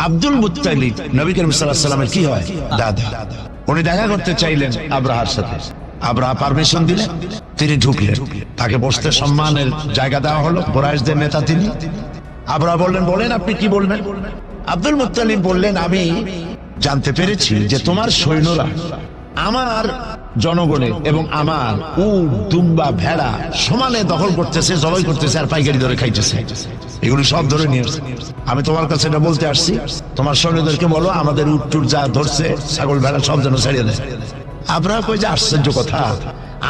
Abdul Muttalib Nabi Karim সাল্লাল্লাহু আলাইহি ওয়াসাল্লামের কি হয়? দাদা। উনি দেখা করতে চাইলেন আব্রাহার সাথে। আব্রাহা পারমিশন দিলেন, তিনি ঢুকলেন। তাকে বসতে সম্মানের জায়গা দেওয়া হলো। কুরাইশদের নেতা তিনি। আব্রাহা বললেন, বলেন আপনি কি বলবেন? আব্দুল মুত্তালিব বললেন, আমি জানতে পেরেছি যে তোমার সৈন্যরা আমার জনগণের এবং আমার উট, দুম্বা, ভেড়া সমানে দখল করতেছে, জবাই করতেছে আর পাইকারি ধরে খাইতেছে। এগুলি সব ধরে নিয়ে আসছে। আমি তোমার কাছে এটা বলতে আসছি, তোমার সৈন্যদেরকে বলো আমাদের উট টুট যা ধরছে, ছাগল ভেড়া সব যেন ছাড়িয়ে দেয়। আব্রাহা কই যে আশ্চর্য কথা,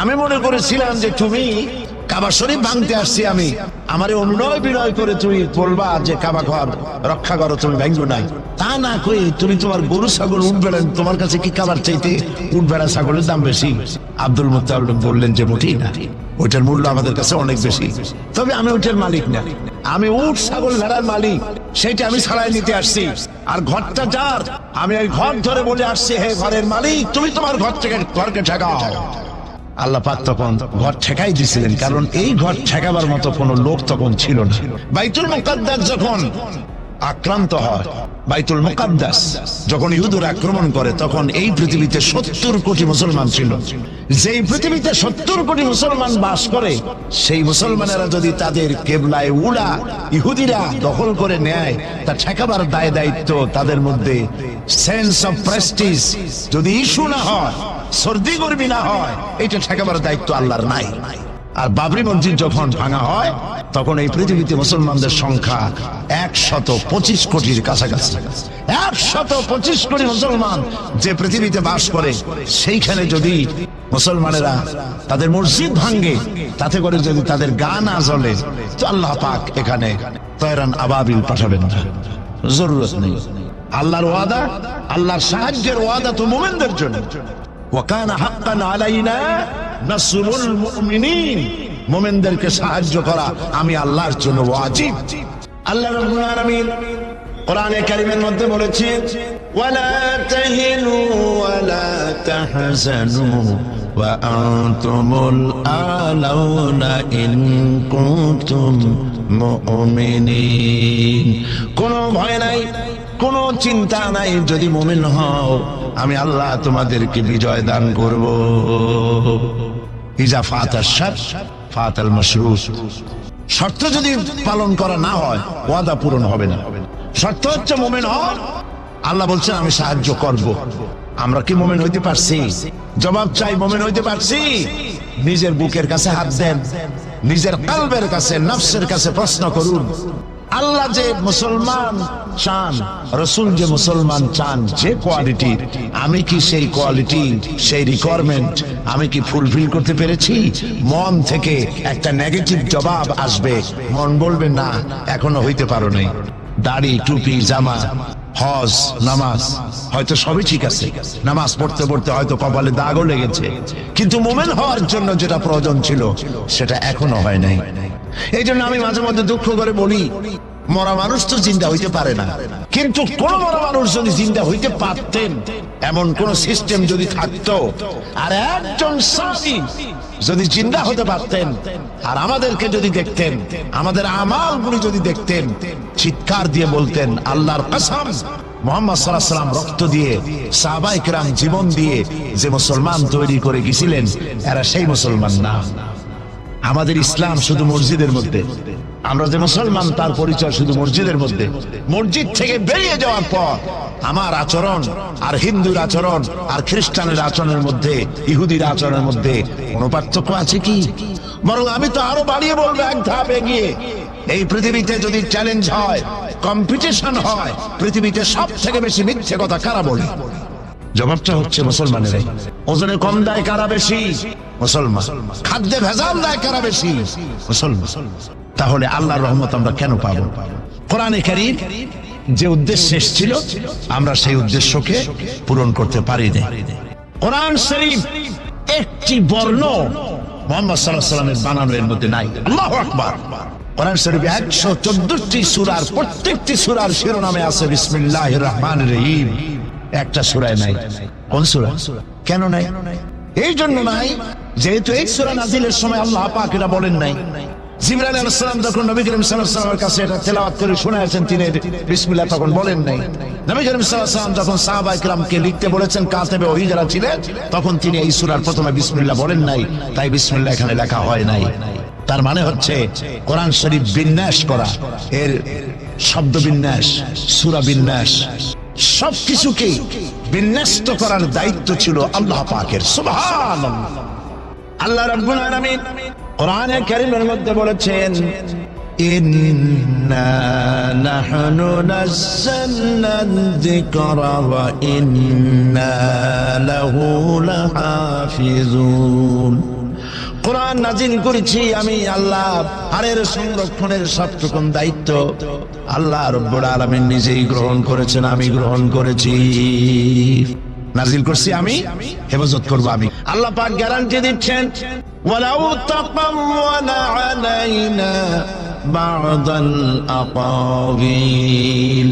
আমি মনে করেছিলাম যে তুমি কাবা শরীফ ভাঙতে আসছি, আমি আমার অনুনয় বিনয় করে তুমি বলবা যে কাবা ঘর রক্ষা করো, তুমি ভাঙবো না। তা না কই তুমি তোমার গরু ছাগল উঠ বেড়া, তোমার কাছে কি কাবার চাইতে উঠ বেড়া ছাগলের দাম বেশি? আব্দুল মুত্তালিব বললেন যে মোটেই না, ওইটার মূল্য আমাদের কাছে অনেক বেশি। তবে আমি ওইটার মালিক না, আমি উঠ ছাগল ভেড়ার মালিক, সেইটা আমি ছাড়াই নিতে আসছি। আর ঘরটা যার, আমি এই ঘর ধরে বলে আসছি, হে ঘরের মালিক, তুমি তোমার ঘর থেকে ঘরকে ঠেকাও। আল্লাহ পাক তখন ঘর ঠেকাই দিয়েছিলেন, কারণ এই ঘর ঠেকাবার মতো কোন লোক তখন ছিল না। বাইতুল মুকাদ্দাস যখন আক্রান্ত হয়, বাইতুল মুকাদ্দাস যখন ইহুদিরা আক্রমণ করে, তখন এই পৃথিবীতে 70 কোটি মুসলমান ছিল। যেই পৃথিবীতে 70 কোটি মুসলমান বাস করে, সেই মুসলমানেরা যদি তাদের কেবলায় উলা ইহুদিরা দখল করে নেয়, তা ঠেকাবার দায় দায়িত্ব তাদের মধ্যে সেন্স অফ প্রেস্টিজ যদি ইস্যু না হয়, সর্দি গর্বি না হয়, এটা ঠেকাবার দায়িত্ব আল্লাহর নাই। আর বাবরি মসজিদ যখন ভাঙা হয়, তখন এই পৃথিবীতে মুসলমানদের সংখ্যা 125 কোটির কাছাকাছি। 125 কোটি মুসলমান যে পৃথিবীতে বাস করে, সেইখানে যদি মুসলমানেরা তাদের মসজিদ ভাঙে, তাতে করে যদি তাদের গা না জ্বলে, তো আল্লাহ পাক এখানে তয়রান আবাবিল পাঠাবেন না, জরুরত নেই। আল্লাহর ওয়াদা, আল্লাহর সাহায্যের ওয়াদা তো মুমিনদের জন্য। ওয়াকানা হাক্কান আলাইনা নাসরুল মুমিনিন, মুমিনদেরকে সাহায্য করা আমি আল্লাহর জন্য ওয়াজিব। আল্লাহ রাব্বুল আলামিন কোরআনে কারীমের মধ্যে বলেছেন, ওয়ালা তাহিনু ওয়ালা তাহজানু ওয়া আনতুমুল আলাউনা ইন কুনতুম মুমিনিন। কোনো ভয় নাই, কোনো চিন্তা নাই, যদি মুমিন হও আমি আল্লাহ তোমাদেরকে বিজয় দান করব। ইজা ফাতাশ শারত ফাতাল মাশরুত, শর্ত যদি পালন করা না হয়, ওয়াদা পূরণ হবে না। শর্ত হচ্ছে মুমিন হও, আল্লাহ বলছেন আমি সাহায্য করব। আমরা কি মুমিন হইতে পারছি? জবাব চাই, মুমিন হইতে পারছি? নিজের বুকের কাছে হাত দেন, নিজের কলবের কাছে, নফসের কাছে প্রশ্ন করুন। আল্লাহ যে মুসলমান চান, রাসূল যে মুসলমান চান, যে কোয়ালিটি, আমি কি সেই কোয়ালিটি, সেই রিকোয়ারমেন্ট আমি কি ফুলফিল করতে পেরেছি? মন থেকে একটা নেগেটিভ জবাব আসবে, মন বলবে না এখনো হইতে পারো নাই। দাড়ি, টুপি, জামা, হজ, নামাজ হয়তো সবই ঠিক আছে, নামাজ পড়তে পড়তে হয়তো কপালে দাগও লেগেছে, কিন্তু মুমিন হওয়ার জন্য যেটা প্রয়োজন ছিল সেটা এখনো হয় নাই। এই জন্য আমি মাঝে মধ্যে দুঃখ করে বলি, মরা মানুষ তো জিন্দা হইতে পারে না, কিন্তু কোন মরা মানুষ যদি জিন্দা হইতে পারতেন, এমন কোন সিস্টেম যদি থাকতো, আর একজন সাহাবী যদি জিন্দা হতে পারতেন, আর আমাদেরকে যদি দেখতেন, আমাদের আমালগুলি যদি দেখতেন, চিৎকার দিয়ে বলতেন আল্লাহর কসম, মুহাম্মদ সাল্লাল্লাহু আলাইহি ওয়াসাল্লাম রক্ত দিয়ে, সাহাবায়ে কেরাম জীবন দিয়ে যে মুসলমান তৈরি করে গেছিলেন, এরা সেই মুসলমান না। আমাদের ইসলাম শুধু মসজিদের মধ্যে, আমরা যে মুসলমান তার পরিচয় শুধু মসজিদের মধ্যে। মসজিদ থেকে বেরিয়ে যাওয়ার পর আমার আচরণ আর হিন্দুর আচরণ আর খ্রিস্টানের আচরণের মধ্যে, ইহুদির আচরণের মধ্যে কোনো পার্থক্য আছে কি? বরং আমি তো আরো বাড়িয়ে বলবো, এক ধাপ এগিয়ে। এই পৃথিবীতে যদি চ্যালেঞ্জ হয়, কম্পিটিশন হয়, পৃথিবীতে সব থেকে বেশি মিথ্যে কথা কারা বলে? জবাবটা হচ্ছে মুসলমানেরাই। ওজনে কম দেয় কারা বেশি? মুসলমান। খাদ্যে ভেজাল দেয় কারা বেশি? মুসলমান। তাহলে আল্লাহর রহমত আমরা কেন পাবো? কোরআনে কারীম যে উদ্দেশ্যে এসেছিল, আমরা সেই উদ্দেশ্যকে পূরণ করতে পারি না। কোরআন শরীফ একটি বর্ণ মুহাম্মদ সাল্লাল্লাহু আলাইহি ওয়াসাল্লামের বানানোর মধ্যে নাই। আল্লাহু আকবার। কোরআন শরীফ 114টি সূরার, প্রত্যেকটি সূরার শিরোনামে আছে বিসমিল্লাহির রহমানির রহিম। একটা সূরায় নাই। কোন সূরা? কেন নাই? এই জন্য নাই যেহেতু এই সূরা নাজিলের সময় আল্লাহ পাক এটা বলেন নাই জিবরাইল আলাইহিস সালাম যখন নবী করিম সাল্লাল্লাহু আলাইহি ওয়াসাল্লামের কাছে এটা তেলাওয়াত করে শোনাচ্ছেন, তিনি বিসমিল্লাহ তখন বলেন নাই। নবী করিম সাল্লাল্লাহু আলাইহি ওয়াসাল্লাম যখন সাহাবায়ে কিরামকে লিখতে বলেছেন, কাতেবে ওহী যারা ছিলেন, তখন তিনি এই সূরার প্রথমে বিসমিল্লাহ বলেন নাই, তাই বিসমিল্লাহ এখানে লেখা হয় নাই। তার মানে হচ্ছে কোরআন শরীফ বিন্যাস করা, এর শব্দ বিন্যাস, সূরা বিন্যাস, সবকিছুকে বিন্যস্ত করার দায়িত্ব ছিল আল্লাহ পাকের। সুবহানাল্লাহ। আল্লাহ রাব্বুল আলামিন কোরআনে কারীমের মধ্যে বলেছেন, ইন্না নাহনু নাযালনা যিকরা ওয়া ইন্না লাহু লাহাফিজুন। কোরআন নাজিল করেছি আমি আল্লাহ, আর এর সংরক্ষণের সবটুকু দায়িত্ব আল্লাহ রাব্বুল আলামিন নিজেই গ্রহণ করেছেন, আমি গ্রহণ করেছি। নাজিল করছি আমি, হেফাজত করব আমি। আল্লাহ পাক গ্যারান্টি দিচ্ছেন, ওয়ালাউ তাকাওয়ালা আলাইনা বা'দাল আকাবিল।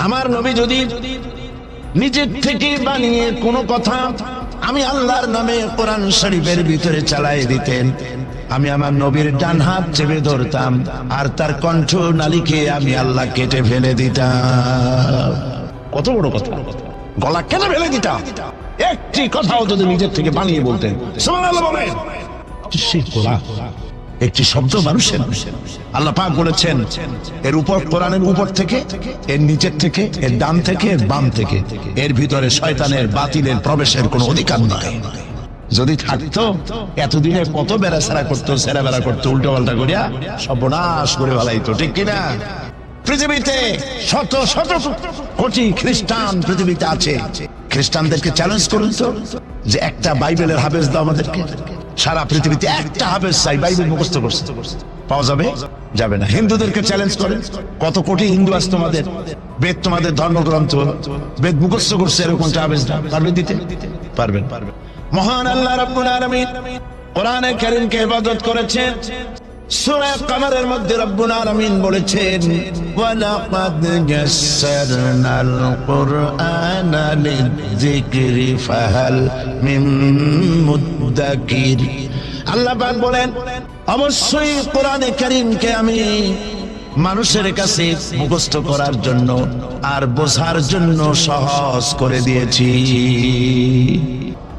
আমার নবী যদি নিজের থেকে বানিয়ে কোনো কথা আমি আল্লাহর নামে কোরআন শরীফের ভিতরে চালাই দিতেন, আমি আমার নবীর ডান হাত চেপে ধরতাম, আর তার কণ্ঠ নালীকে আমি আল্লাহ কেটে ফেলে দিতাম। কত বড় কথা! গলা কেটে ফেলে দিতাম, একটি কথাও যদি নিজের থেকে বানিয়ে বলতেন। সুবহানাল্লাহ বলেন। একটি শব্দ মানুষের, আল্লাহ পাক বলেছেন এর উপর, কোরআনের উপর থেকে, এর নিচের থেকে, এর ডান থেকে, এর বাম থেকে, এর ভিতরে শয়তানের বাতিলের প্রবেশের কোনো অধিকার নাই। যদি থাকতো এতদিনে কত বেড়াছাড়া করতো, সেরা বেড়া করতো, উল্টো পাল্টা করিয়া সর্বনাশ করে ফেলাইতো, ঠিক কিনা? পৃথিবীতে শত শত কোটি খ্রিস্টান পৃথিবীতে আছে। খ্রিস্টানদেরকে চ্যালেঞ্জ করুন তো, যে একটা বাইবেলের হাফেজ দাও আমাদেরকে। সারা পৃথিবীতে একটা হাফেজ চাই, বাইবেল মুখস্থ করছে, পাওয়া যাবে? যাবে না। হিন্দুদেরকে চ্যালেঞ্জ করেন, কত কোটি হিন্দু আছে তোমাদের, বেদ তোমাদের ধর্মগ্রন্থ, বেদ মুখস্থ করছে, এরকম হাফেজ দাও, পারবে দিতে? পারবেন? মহান আল্লাহ রাব্বুল আলামিন কোরআনে কারীমকে ইবাদত করেছেন। সূরা কমরের মধ্যে রব্বুল আলামিন বলেছেন, ওয়ালাকাদ ইয়াসসারনাল কুরআনা লিযিকরি ফাহাল মিন মুদ্দাকির। আল্লাহ পাক বলেন, অবশ্যই কোরআনে কারীমকে আমি মানুষের কাছে মুখস্থ করার জন্য আর বোঝার জন্য সহজ করে দিয়েছি।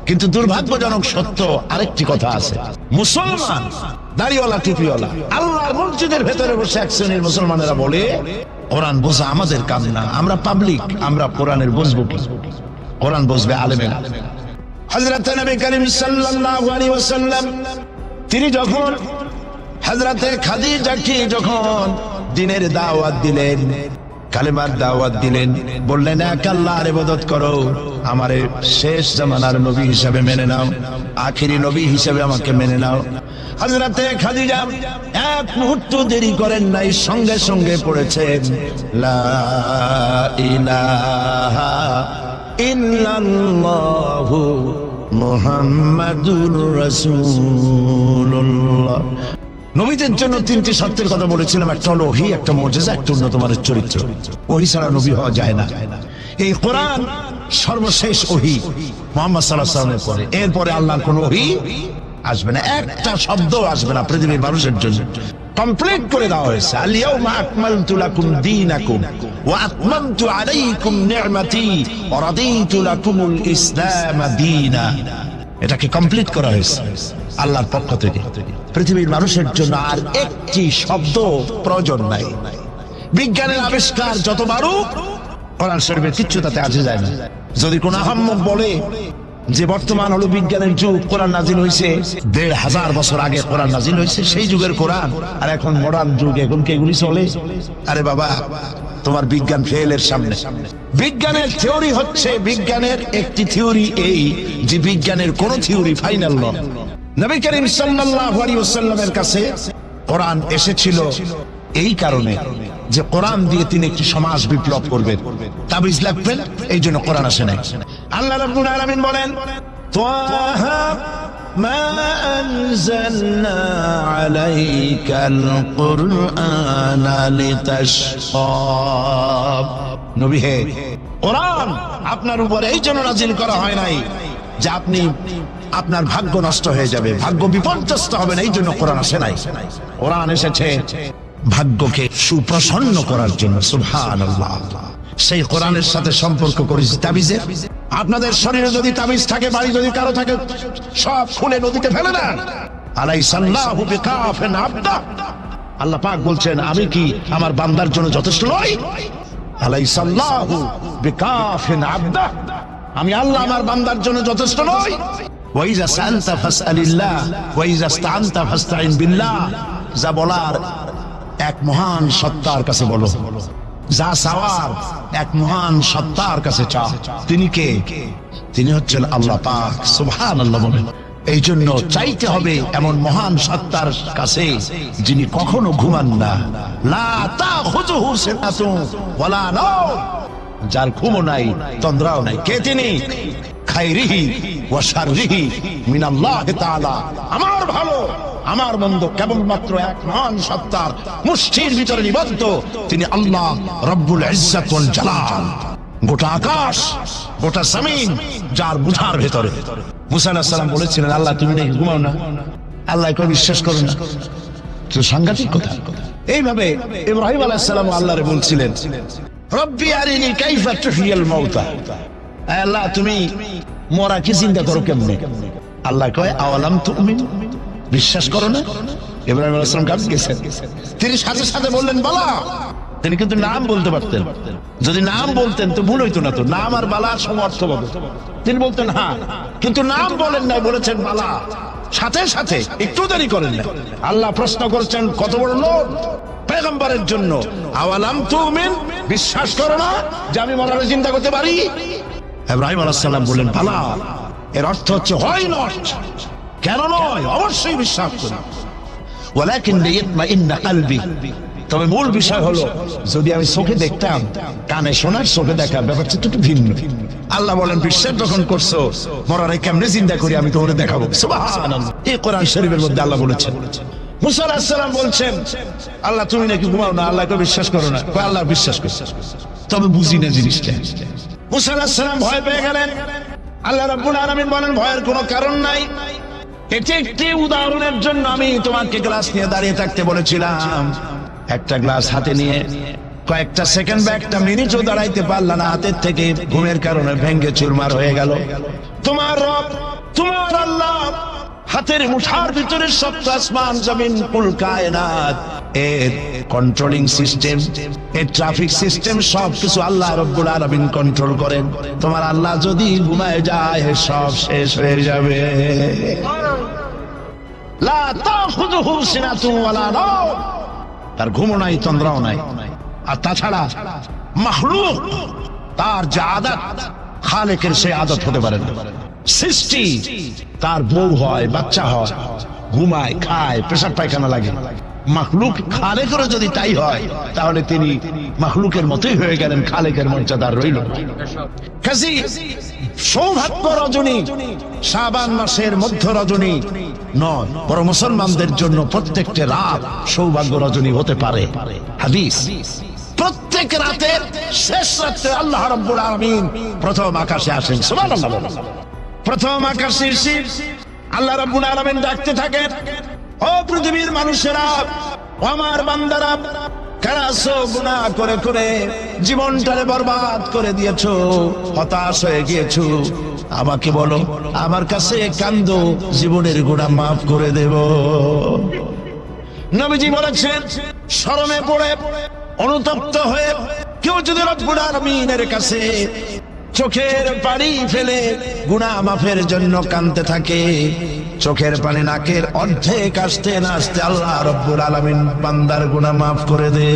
কিন্তু দুর্ভাগ্যজনক সত্য আরেকটি কথা আছে, মুসলমান দাড়িওয়ালা টুপিওয়ালা আল্লাহর মসজিদের ভেতরে বসে এক শ্রেণীর মুসলমানেরা বলে, কোরআন বোঝা আমাদের কাম না, আমরা পাবলিক, আমরা কোরআনের বুঝবো কি? কোরআন বুঝবে আলেমেরা। হযরত নবী করিম সাল্লাল্লাহু আলাইহি ওয়াসাল্লাম তিনি যখন হযরতে খাদিজাকে যখন দ্বীনের দাওয়াত দিলেন, কালেমার দাওয়াত দিলেন, বললেন এক আল্লাহর ইবাদত করো, আমারে শেষ জামানার নবী হিসেবে মেনে নাও, আখেরি নবী হিসেবে আমাকে মেনে নাও। হযরতে খাদিজা এক মুহূর্ত দেরি করেন নাই, সঙ্গে সঙ্গে পড়েছেন লা ইলাহা ইল্লাল্লাহু মুহাম্মাদুর রাসূলুল্লাহ। নবীদের জন্য তিনটি শর্তের কথা বলেছিলাম, একটা হলো ওহী, একটা মুজিজা, একটা উন্নত মানের চরিত্র। ওহী ছাড়া নবী হওয়া যায় না। এই কোরআন সর্বশেষ ওহী মুহাম্মদ সাল্লাল্লাহু আলাইহি ওয়াসাল্লামের পরে, এরপরে আল্লাহর কোন ওহী আসবে না, একটা শব্দ আসবে না পৃথিবীর মানুষের জন্য। কমপ্লিট করে দেওয়া হয়েছে, আল ইয়াউমা আকমালতু লাকুম দীনাকুম ওয়া আতমামতু আলাইকুম নি'মাতি ওয়া রাদিতু লাকুমুল ইসলাম দীনা। এটাকে কমপ্লিট করা হয়েছে আল্লাহর পক্ষ থেকে। পৃথিবীর মানুষের জন্য আর একটি শব্দ প্রয়োজন নাই। বিজ্ঞানের আবিষ্কার যত বাড়ুক, কোরআন শরীফের কিচ্ছু তাতে আসে যায় না। যদি কোন আহাম্মক বলে যে বর্তমান হলো বিজ্ঞানের যুগ, কোরআন নাজিল হয়েছে ১৫০০ বছর আগে, কোরআন নাজিল হয়েছে সেই যুগের কোরআন, আর এখন মডার্ন যুগ, এখন কি এগুলি চলে? আরে বাবা, তোমার বিজ্ঞান ফেলের সামনে। বিজ্ঞানের থিওরি হচ্ছে, বিজ্ঞানের একটি থিওরি এই যে বিজ্ঞানের কোন থিওরি ফাইনাল নয়। নবী করিম সাল্লাল্লাহু আলাইহি ওয়াসাল্লামের কাছে কোরআন এসেছিল এই কারণে যে কোরআন দিয়ে তিনি একটি সমাজ বিপ্লব করবেন, তাবিজ লাগবেন, এই জন্য কোরআন আসে নাই। আল্লাহ রাব্বুল আলামিন বলেন, তাহা মা আনজালনা আলাইকাল কুরআনা লিতাশকা। নবী হে, কোরআন আপনার উপর এই জন্য নাজিল করা হয় নাই যে আপনি আপনার ভাগ্য নষ্ট হয়ে যাবে, ভাগ্য বিপর্যস্ত হবে না, এই জন্য কোরআন আসে নাই। কোরআন এসেছে ভাগ্যকে সুপ্রসন্ন করার জন্য। সুবহানাল্লাহ। সেই কোরআনের সাথে সম্পর্ক করেছি তাবিজের। আপনাদের শরীরে যদি তাবিজ থাকে, বাড়ি যদি কারো থাকে, সব খুলে নদীতে ফেলে দেন। আলাইসাল্লাহু বিকাফিন আবদা। আল্লাহ পাক বলছেন, আমি কি আমার বান্দার জন্য যথেষ্ট নই? আলাইসাল্লাহু বিকাফিন আবদা। আমি আল্লাহ আমার বান্দার জন্য যথেষ্ট নই? ওয়াইজা সাআলতা ফাসআলিল্লাহ ওয়াইজা ইসতাআনতা ফাসতাইন বিল্লাহ। যা বলার এক মহান সত্তার কাছে বলো, যা চাওয়ার এক মহান সত্তার কাছে চাও। তিনি কে? তিনি হচ্ছেন আল্লাহ পাক। সুবহানাল্লাহ বলেন। এই জন্য চাইতে হবে এমন মহান সত্তার কাছে যিনি কখনো ঘুমান না। লা তাখুযুহু সিনাতুন ওয়ালা নাওম। যার ঘুমও নাই, তন্দ্রাও নাই। কে তিনি? খাইরিহি ওয়া শাররিহি মিনাল্লাহি তাআলা। আমার ভালো আমার মন্দ কেবলমাত্র এক মহান সত্তার মুষ্টির ভিতরে নিবদ্ধ। তিনি আল্লাহ রব্বুল ইজ্জত ওয়াল জালাল। গোটা আকাশ, গোটা জমিন যার বুঝার ভেতরে। মুসা আলাইহিস সালাম বলেছিলেন, আল্লাহ তুমি নাকি ঘুমাও না? আল্লাহ কেউ বিশ্বাস করে না। তো সাংঘাতিক কথা। এইভাবে ইব্রাহিম আলাইহিস সালাম আল্লাহরে বলছিলেন, রব্বি আরিনি কাইফা তুহিয়াল মাউতা। আল্লাহ তুমি মরা কি চিন্তা করো কেমনে? আল্লাহ কয়, আওয়ালাম তুমিন, বিশ্বাস করো না? ইব্রাহিম আলাইহিস সালাম কাঁপে গেছেন। তিনি সাথে সাথে বললেন, বালা। তিনি কিন্তু নাম বলতে পারতেন। যদি নাম বলতেন তো ভুল হইতো না। তো নাম আর বালার সমর্থ বলে তিনি বলতেন হ্যাঁ, কিন্তু নাম বলেন নাই, বলেছেন বালা। সাথে সাথে একটু দেরি করেন না। আল্লাহ প্রশ্ন করছেন, কত বড় লোক পয়গম্বরের জন্য। আওয়ালাম তুমিন, বিশ্বাস করো না যে আমি মরার চিন্তা করতে পারি? ইব্রাহিম আলাইহিস সালাম বললেন, বালা। এর অর্থ হচ্ছে হয় নয়। কেন নয়? অবশ্যই বিশ্বাস করি। ওয়ালাকিন লিয়াতমাইন্না কলবি। তবে মূল বিষয় হলো, যদি আমি চোখে দেখতাম, কানে শোনার, চোখে দেখা ব্যাপারটা একটু ভিন্ন। আল্লাহ বলেন, বিশ্বাস যখন করছো, মরারে কেমনে চিন্তা করি আমি তোমাকে দেখাবো। সুবহানাল্লাহ। এই কোরআন শরীফের মধ্যে আল্লাহ বলেছেন। মুসা আলাইহিস সালাম বলছেন, আল্লাহ তুমি নাকি ঘুমাও না? আল্লাহকে বিশ্বাস করো না? আল্লাহ বিশ্বাস করছে, তবে বুঝি না জিনিসটা। মুসা আলাইহিস সালাম ভয় পেয়ে গেলেন। আল্লাহ রাব্বুল আলামিন বলেন, ভয়ের কোনো কারণ নাই। এটি একটি উদাহরণের জন্য আমি তোমাকে গ্লাস নিয়ে দাঁড়িয়ে থাকতে বলেছিলাম। একটা গ্লাস হাতে নিয়ে কয়েকটা সেকেন্ড বা একটা মিনিটও দাঁড়াইতে পারলা না, হাতের থেকে ঘুমের কারণে ভেঙ্গে চুরমার হয়ে গেল। তোমার রব, তোমার আল্লাহ হাতের মুঠার ভিতরে সপ্ত আসমান জমিন কুল কায়নাত, এর কন্ট্রোলিং সিস্টেম, এর ট্রাফিক সিস্টেম সবকিছু আল্লাহ রব্বুল আলামিন কন্ট্রোল করেন। তোমার আল্লাহ যদি ঘুমায় যায়, সব শেষ হয়ে যাবে। লা তাখুযুহু সিনাতুন ওয়ালা নাওম। তার ঘুমও নাই, তন্দ্রাও নাই। আর তাছাড়া মাখলুক, তার যে আদত, খালেকের সে আদত হতে পারে না। সৃষ্টি, তার বউ হয়, বাচ্চা হয়, ঘুমায়, খায়, পেশাব পায়খানা লাগে। মাখলুক খালেকেরও যদি তাই হয়, তাহলে তিনি মাখলুকের মতোই হয়ে গেলেন, খালেকের মর্যাদা রইল। কাজী সৌভাগ্য রজনী শাবান মাসের মধ্য রজনী নয়, বরং মুসলমানদের জন্য প্রত্যেকটা রাত সৌভাগ্য রজনী হতে পারে। হাদিস, প্রত্যেক রাতের শেষ রাতে আল্লাহ রাব্বুল আলামিন প্রথম আকাশে আসেন। সুবহানাল্লাহ। প্রথম আকাশে এসে আল্লাহ রাব্বুল আলামিন ডাকতে থাকেন, ও পৃথিবীর মানুষেরা, ও আমার বান্দারা, কারা গুনাহ করে করে জীবনটারে বরবাদ করে দিয়েছো, হতাশ হয়ে গিয়েছো, আমাকে বলো, আমার কাছে কান্দো, জীবনের গুনাহ মাফ করে দেব। নবীজি বলেছেন, শরমে পড়ে অনুতপ্ত হয়ে কেউ যদি রব্বুল আলামিনের কাছে চোখের পানি ফেলে গুনাহ মাফের জন্য কাঁদতে থাকে, চোখের পানি নাকের অর্ধেক আসতে না আসতে আল্লাহ রব্বুল আলামিন বান্দার গুনাহ মাফ করে দে।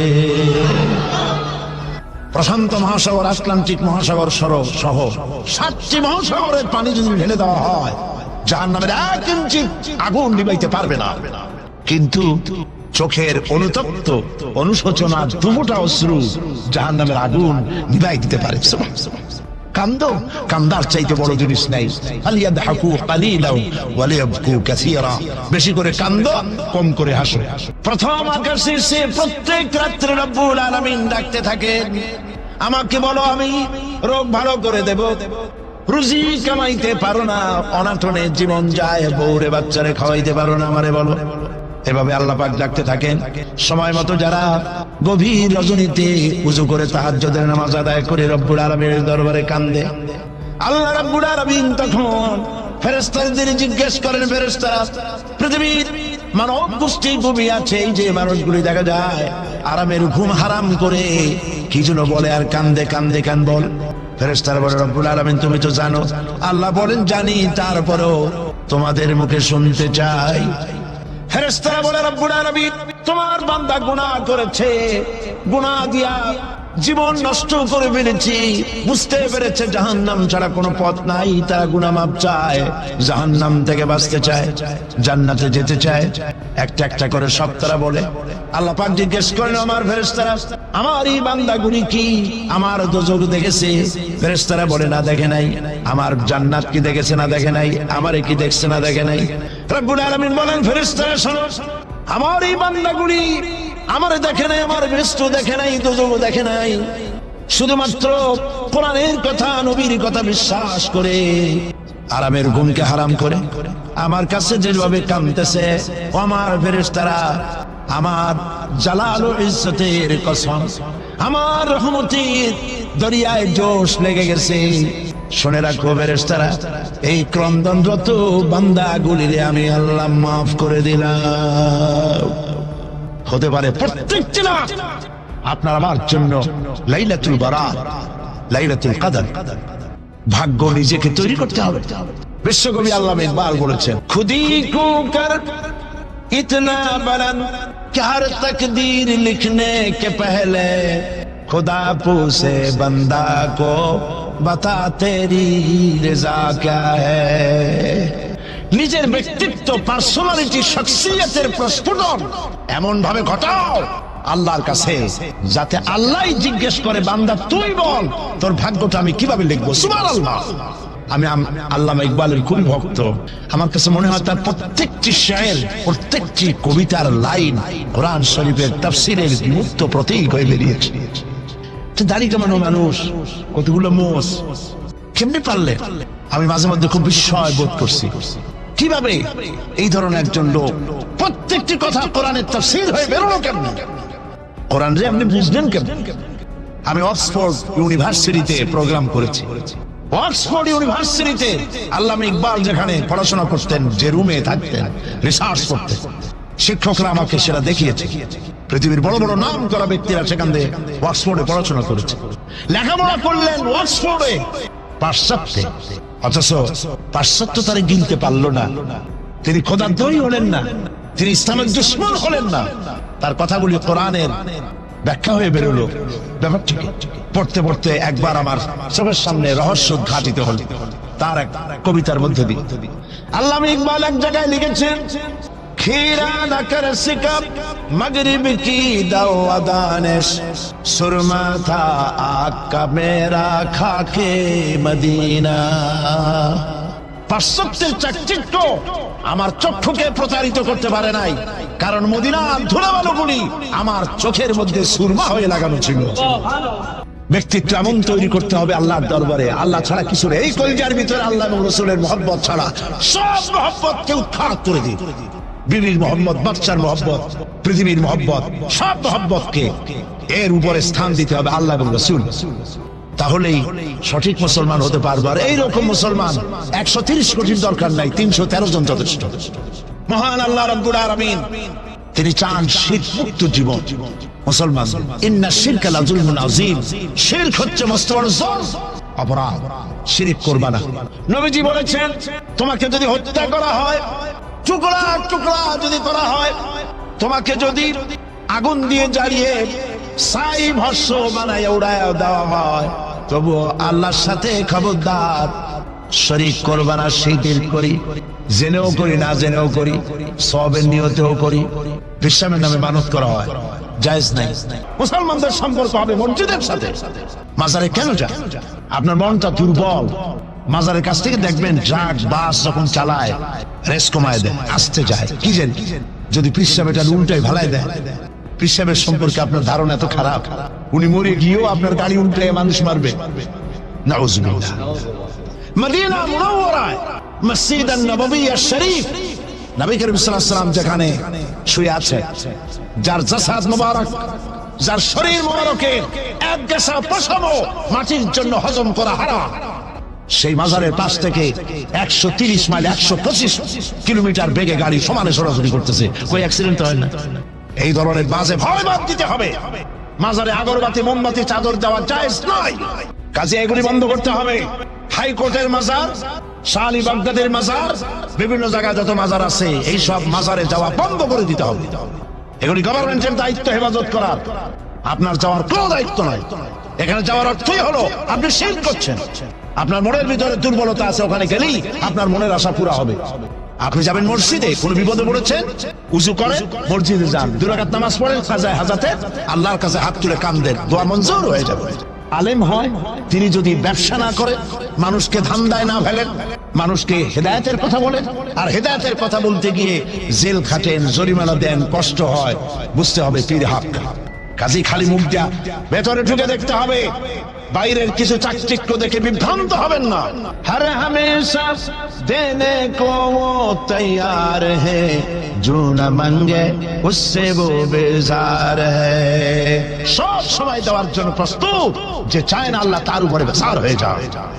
প্রশান্ত মহাসাগর, আটলান্টিক মহাসাগর সহ 7টি মহাসাগরের পানি যদি ঢেলে দেওয়া হয়, জাহান্নামের 1 ইঞ্চি আগুন নিভাইতে পারবে না। কিন্তু চোখের অনুতপ্ত অনুশোচনা দুমুটা অশ্রু জাহান্নামের আগুন নিভাই দিতে পারে। কান্দো, কান্দার চাইতে বড় জিনিস নাই। আলিয়াদহাকু কালিলাও ওয়ালিয়াবকু কাসীরা। বেশি করে কান্দো, কম করে হাসো। প্রথম আকাশে সে প্রত্যেক রাত্রে রব্বুল আলামিন ডাকতে থাকেন, আমাকে বলো, আমি রোগ ভালো করে দেব। রুজি কামাইতে পারো না, অনাটনে জীবন যায়, বউরে বাচ্চারে খাওয়াইতে পারো না, আমারে বলো। এভাবে আল্লাহ পাক ডাকতে থাকেন। সময় মতো যারা গভীর রজনীতে উযু করে তাহাজ্জুদের নামাজ আদায় করে রব্বুল আলামিনের দরবারে কান্দে, আল্লাহ রাব্বুল আলামিন তখন ফেরেশতাদের জিজ্ঞেস করেন, ফেরেশতারা পৃথিবীর মানব গোষ্ঠী ঘুমিয়ে আছে, এই যে মানুষগুলি দেখা যায় আরামের ঘুম হারাম করে কি যেন বলে আর কান্দে কান্দে কান বল। ফেরেশতারা বলে, রব্বুল আলামিন তুমি তো জানো। আল্লাহ বলেন, জানি, তারপরেও তোমাদের মুখে শুনতে চাই। ফেরেশতারা বলে, রব্বুল আলামিন তোমার বান্দা গুনাহ করেছে, গুনাহ দিয়া জীবন নষ্ট করে ফেলেছি, বুঝতে পেরেছে জাহান্নাম ছাড়া কোনো পথ নাই, তারা গুনাহ মাপ চায়, জাহান্নাম থেকে বাঁচতে চায়, জান্নাতে যেতে চায়। একটা একটা করে সব তারা বলে। আল্লাহ পাক জিজ্ঞেস করেন, আমার ফেরেশতারা আমার এই বান্দাগুলি কি আমার দোজখ দেখেছে? ফেরেশতারা বলে, না দেখে নাই। আমার জান্নাত কি দেখেছে? না দেখে নাই। আমারে কি দেখছে? না দেখে নাই। রব্বুল আলামিন বলেন, ফেরেশতারা শোনো, আমার এই বান্দাগুলি আমারে দেখে নাই, আমার বেহেশত দেখে নাই, দোজখ দেখে নাই, শুধুমাত্র কোরআনের কথা, নবীর কথা বিশ্বাস করে আরামের ঘুমকে হারাম করে আমার কাছে যেভাবে কাঁদতেছে, আমার ফেরেশতারা আমার জালাল ও ইজ্জতের কসম, আমার রহমতের দরিয়ায় জোশ লেগে গেছে। শুনে রাখো ফেরেশতারা, এই ক্রন্দনরত বান্দাগুলিরে আমি আল্লাহ মাফ করে দিলাম। হতে পারে প্রত্যেকটি রাত আপনার আমার জন্য লাইলাতুল বারাত, লাইলাতুল কদর। ভাগ্য নিজেকে তৈরি করতে হবে। বিশ্বকবি আল্লামা ইকবাল বলেছেন, খুদি কো কর ইতনা বুলন্দ कि हर तकदीर लिखने के पहले खुदा पूछे बंदा को बता तेरी रजा क्या है। নিজের ব্যক্তিত্ব, পার্সোনালিটি, শখসিয়তের প্রস্ফুটন এমন ভাবে ঘটাও আল্লাহর কাছে, যাতে আল্লাহই জিজ্ঞেস করে, বান্দা তুই বল তোর ভাগ্যটা আমি কিভাবে লিখবো। সুবহানাল্লাহ। আমি আল্লামা ইকবালের খুবই ভক্ত। আমার কাছে মনে হয় তার প্রত্যেকটি শায়ের, প্রত্যেকটি কবিতার লাইন কোরআন শরীফের তাফসীরের মুক্ত প্রতীক হয়ে বেরিয়েছে। দাড়ি কামানো মানুষ, কতগুলো মোষ, কেমনে পারলে? আমি মাঝে মধ্যে খুব বিস্ময় বোধ করছি, কিভাবে এই ধরনের একজন লোক প্রত্যেকটি কথা কোরআনের তাফসীর হয়ে বেরোলো কেমনে? কোরআন রে আপনি বুঝলেন কেমনে? আমি অক্সফোর্ড ইউনিভার্সিটিতে প্রোগ্রাম করেছি। অক্সফোর্ড ইউনিভার্সিটিতে আল্লামা ইকবাল যেখানে পড়াশোনা করতেন, যে রুমে থাকতেন, রিসার্চ করতেন, শিক্ষকরা আমাকে সেটা দেখিয়েছে। পৃথিবীর বড় বড় নাম করা ব্যক্তিরা সেখান থেকে অক্সফোর্ডে পড়াশোনা করেছে, লেখাপড়া করলেন অক্সফোর্ডে, পাশ্চাত্যে। অথচ পাশ্চাত্য তারা গিনতে পারলো না। তিনি খোদাদ্রোহী হলেন না, তিনি ইসলামের দুশমন হলেন না। তার কথাগুলি কোরআনের ব্যাখ্যা হয়ে বেরোলো। ব্যাপারটি পড়তে পড়তে একবার আমার চোখের সামনে রহস্য উদ্ঘাটিত হল তার এক কবিতার মধ্যে দিয়ে। আল্লামা ইকবাল এক জায়গায় লিখেছেন, खीरा न कर सिकब मगरिब की दानिश, सुरमा था आग का मेरा खाके मदीना। পাশ্চাত্যের চাকচিক্য আমার চক্ষুকে প্রতারিত করতে পারে নাই, কারণ মদিনার ধুলাবালুগুলি আমার চোখের মধ্যে সুরমা হয়ে লাগানো ছিল। ব্যক্তিত্ব এমন তৈরি করতে হবে আল্লাহর দরবারে, আল্লাহ ছাড়া কিছু নেই। এই কলিজার ভিতরে আল্লাহ এবং রাসূলের মহব্বত ছাড়া সব মহব্বতকে উৎখাত করে দিন। বিবির মহব্বত, বাচ্চার মহব্বত, পৃথিবীর মহব্বত, সব মহব্বতকে এর উপরে স্থান দিতে হবে আল্লাহ এবং রাসূল। তাহলেই সঠিক মুসলমান হতে পারবে। আর এইরকম মুসলমান 130 কোটির দরকার নাই, 313 জন যথেষ্ট। মহান আল্লাহ রাব্বুল আলামিন তিনি চান শিরক মুক্ত জীবন মুসলমান। ইন্না শিরকা লাযুলমুন আযীম, শিরক হচ্ছে মস্ত বড় জুলম, অপরাধ। শিরক করবা না। নবীজি বলেছেন, তোমাকে যদি হত্যা করা হয়, টুকরা টুকরা যদি করা হয়, তোমাকে যদি আগুন দিয়ে জ্বালিয়ে ছাই ভস্ম বানায় উড়ায় দেওয়া হয়, তবুও আল্লাহর সাথে খবরদার শরীক করবা না। শিরক করি, জেনেও করি, না জেনেও করি, সওয়াবের নিয়তেও করি, বিশ্রামের নামে মানত করা হয়, জায়েজ নাই। মুসলমানদের সম্পর্ক হবে মসজিদের সাথে। মাজারে কেন যায়? আপনার মনটা দুর্বল। মাজারের কাছ থেকে দেখবেন ট্রাক বাস যখন চালায় রেস কমায় দেয়, আসতে যায়, কি জানি যদি পিসাবেটা উল্টায় ভালাই দেয়। পিসাবের সম্পর্কে আপনার ধারণা এত খারাপ, উনি মরে গিয়েও আপনার গাড়ি উল্টায় মানুষ মারবে। নাউজুবিল্লাহ। মদিনা মুনাওয়ারায় মসজিদ নববী শরীফ নবী করিম সাল্লাল্লাহু আলাইহি ওয়াসাল্লাম যেখানে শুয়ে আছে, যার জাসাদ মুবারক, যার শরীর মুবারকে এক গেসা পশম মাটির জন্য হজম করা হারাম, সেই মাজারের পাশ থেকে 130 মাইল 125 কিলোমিটার বেগে গাড়ি সমানে সরাসরি করতেছে, কই অ্যাক্সিডেন্ট হয় না? এই ধরনের বাজে ভয় বাদ দিতে হবে। মাজারে আগরবাতি মোমবাতি চাদর দেওয়া জায়েজ নয়, কাজে এগুলি বন্ধ করতে হবে। হাইকোর্টের মাজার, শালি বাগদাদের মাজার, বিভিন্ন জায়গায় যত মাজার আছে এই সব মাজারে যাওয়া বন্ধ করে দিতে হবে। এগুলি গভর্নমেন্টের দায়িত্ব হেফাজত করার, আপনার যাওয়ার কোনো দায়িত্ব নাই। এখানে যাওয়ার অর্থই হলো আপনি শিরক করছেন। আপনার মনের ভিতরে দুর্বলতা আছে, ওখানে গেলেই আপনার মনের আশা পুরা হবে। আপনি যাবেন মসজিদে, কোন বিপদে পড়েছেন, উযু করেন, মসজিদে যান, 2 রাকাত নামাজ পড়েন, কাজায়ে হাজাতে আল্লাহর কাছে হাত তুলে কাঁদেন, দোয়া মঞ্জুর হয়ে যাবে। আলেম হয় তিনি যদি ব্যবসা না করে, মানুষকে ধান্দায় না ফেলেন, মানুষকে হেদায়েতের কথা বলেন, আর হেদায়েতের কথা বলতে গিয়ে জেল খাটেন, জরিমানা দেন, কষ্ট হয়, বুঝতে হবে পীর হক। কাজী খালি মুখ দিয়া ভেতরে ঢুকে দেখতে হবে, বাইরের কিছু চাকচিক্য দেখে বিভ্রান্ত হবেন না। হর হমেশা দেনে কো वो तैयार है, जो न मांगे उससे वो बेजार है। সব সময় দেওয়ার জন্য প্রস্তুত, যে চায় না আল্লাহ তার উপরে বেজার হয়ে যায়।